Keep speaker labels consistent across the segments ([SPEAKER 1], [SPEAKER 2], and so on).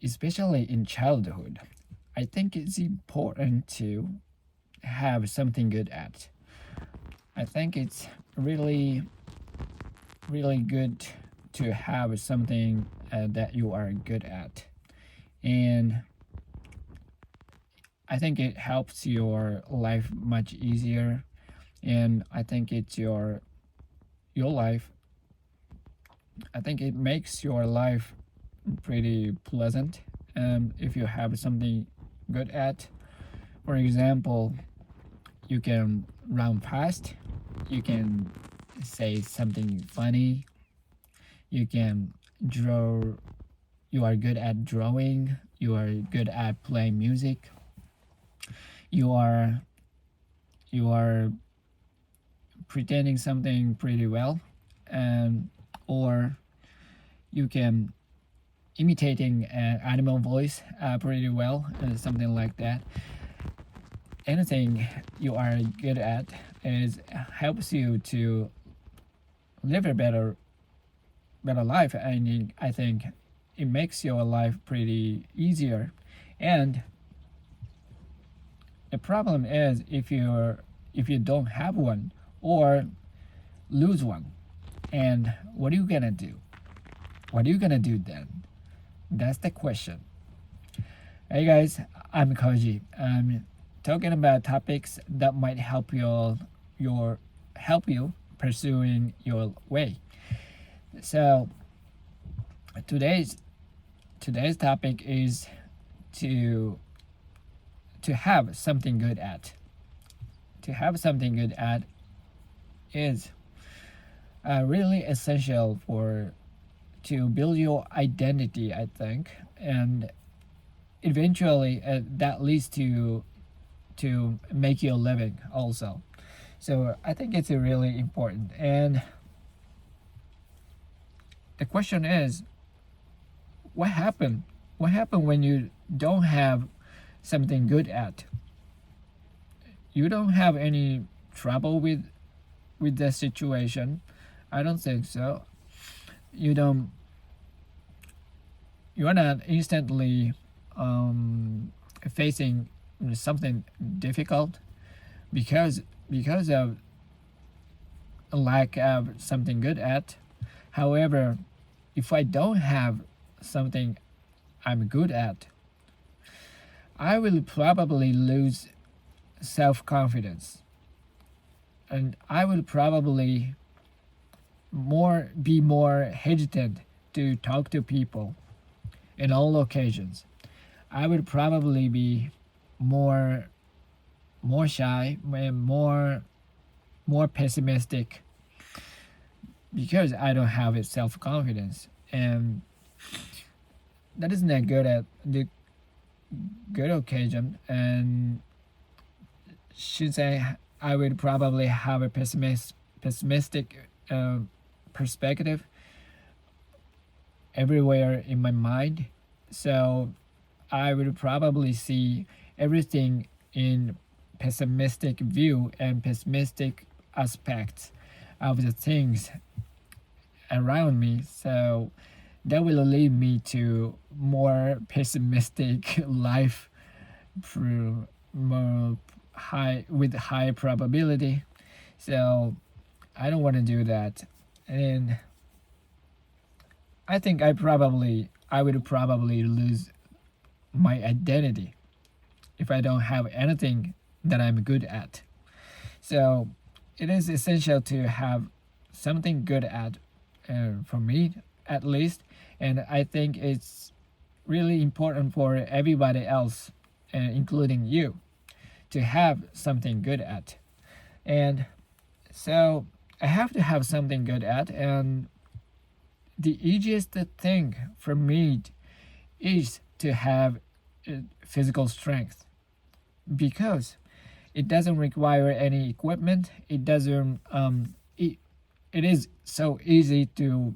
[SPEAKER 1] especially in childhood, I think it's important to have something good at. I think it's really, really good to have something that you are good at. And I think it helps your life much easier. And I think it's your life. I think it makes your life pretty pleasant if you have something good at. For example, you can run fast, you can say something funny, you can draw, you are good at drawing, you are good at playing music, you are you are pretending something pretty well, and or you can imitating an animal voice pretty well, something like that. Anything you are good at is helps you to live a better life. I think it makes your life pretty easier. And the problem is if you don't have one or lose one, and what are you gonna do? What are you gonna do then? That's the question. Hey guys, I'm Koji. I'm talking about topics that might your help you pursuing your way. So today's today's topic is to to have something good at. To have something good at is really essential for to build your identity, I think, and eventually that leads to make your living also. So I think it's really important. And the question is, what happened? What happened when you don't have something good at? You don't have any trouble with the situation? I don't think so. You don't. You are not instantly facing something difficult because of a lack of something good at. However, if I don't have something I'm good at, I will probably lose self confidence, and I will probably more hesitant to talk to people in all occasions. I would probably be more more shy and more pessimistic because I don't have a self confidence, and that isn't a good at the good occasion. And should say I would probably have a pessimistic perspective everywhere in my mind. So I would probably see everything in pessimistic view and pessimistic aspects of the things around me. So that will lead me to more pessimistic life through more high with high probability. So I don't want to do that. And I think I would probably lose my identity if I don't have anything that I'm good at. So it is essential to have something good at, for me at least, and I think it's really important for everybody else, including you, to have something good at. And so I have to have something good at, and the easiest thing for me is to have physical strength because it doesn't require any equipment. It doesn't. It is so easy to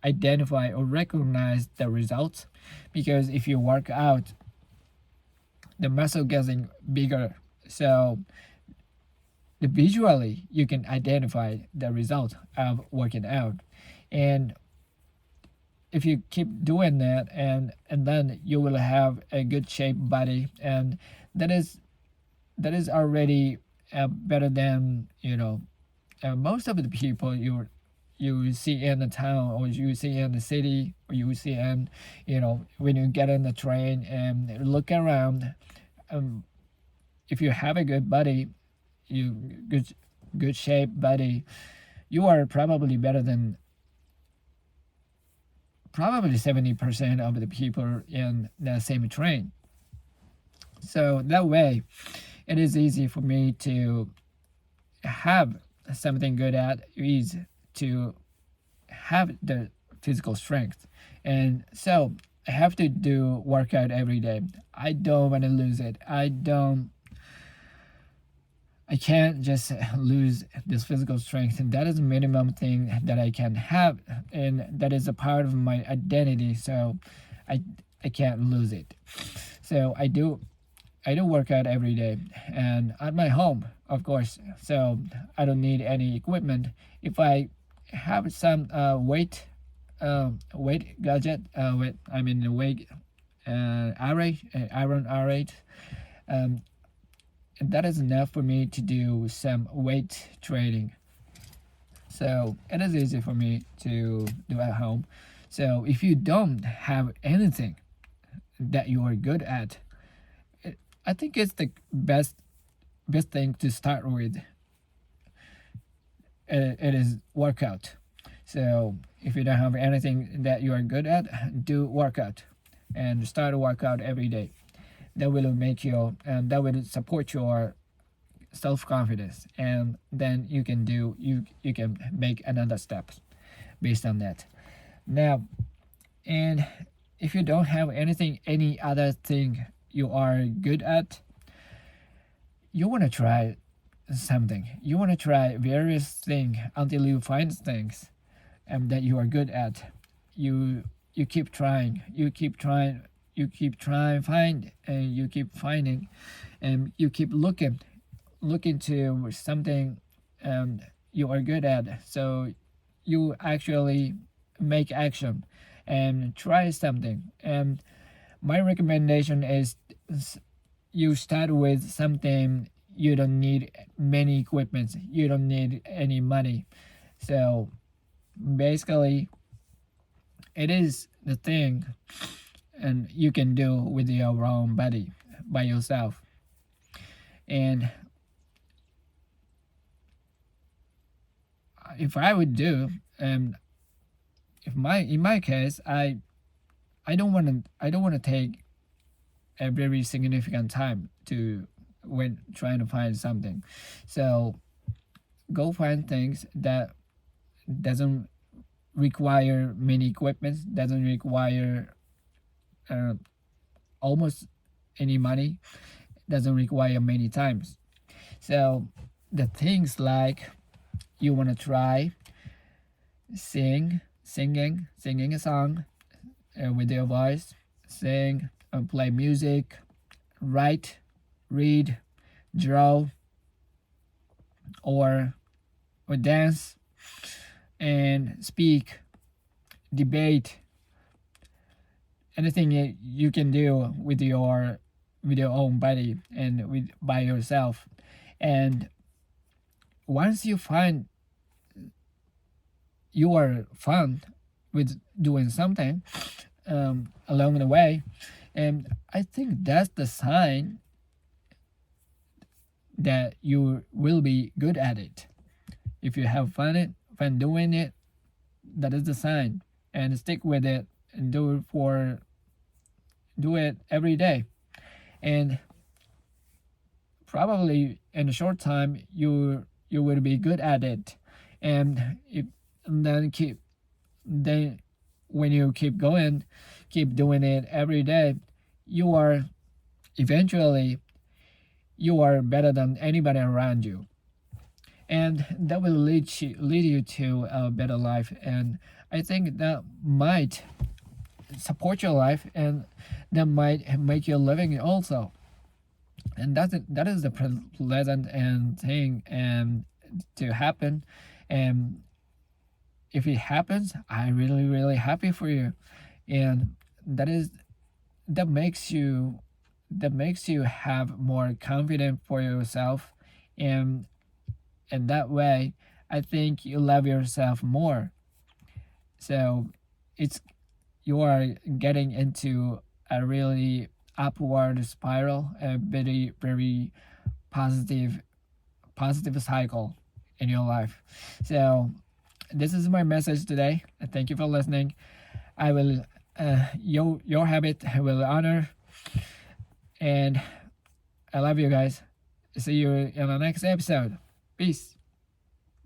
[SPEAKER 1] identify or recognize the results because if you work out, the muscle getting bigger. So visually you can identify the result of working out, and if you keep doing that, and then you will have a good shape body, and that is that is already better than most of the people you see in the town, or you see in the city, or you see in when you get in the train and look around. um, if you have a good body, you good shape body, you are probably better than probably 70% of the people in the same train. So that way, it is easy for me to have something good at, is to have the physical strength. And so I have to do workout every day. I don't want to lose it. I can't just lose this physical strength, and that is the minimum thing that I can have, and that is a part of my identity. So I I can't lose it. So I do work out every day, and at my home, of course. So I don't need any equipment. If I have some weight gadget, I mean the weight array, iron array, um, that is enough for me to do some weight training. So it is easy for me to do at home. So if you don't have anything that you are good at, I think it's the best thing to start with. It is workout. So if you don't have anything that you are good at, do workout, and start a workout every day. That will make you, and that will support your self-confidence, and then you can make another step based on that. Now, and if you don't have any other thing you are good at, you want to try something. You want to try various things until you find things that you are good at. You keep trying. You keep trying. You keep trying, find, and you keep finding, and you keep looking to something you are good at. So you actually make action and try something. And my recommendation is you start with something. You don't need many equipments. You don't need any money. So basically, it is the thing, and you can do with your own body by yourself. And if I would do, if my in my case, I don't want to take a very significant time to when trying to find something. So go find things that doesn't require many equipment, doesn't require uh, almost any money, doesn't require many times. So the things like you want to try singing a song with your voice, sing and play music, write, read, draw, or dance and speak, debate, anything you can do with your own body and with by yourself. And once you find you are fun with doing something along the way, and I think that's the sign that you will be good at it. If you have fun doing it, that is the sign. And stick with it and do it every day. And probably in a short time you will be good at it. And if and then when you keep going, keep doing it every day, you are eventually you are better than anybody around you, and that will lead you to a better life. And I think that might support your life, and that might make your living also. And that is the pleasant and thing and to happen. And if it happens, I'm really, really happy for you. And that is that makes you have more confidence for yourself, and that way I think you love yourself more. So it's you are getting into a really upward spiral, a very, very positive cycle in your life. So this is my message today. Thank you for listening. I will your habit I will honor, and I love you guys. See you in the next episode. Peace.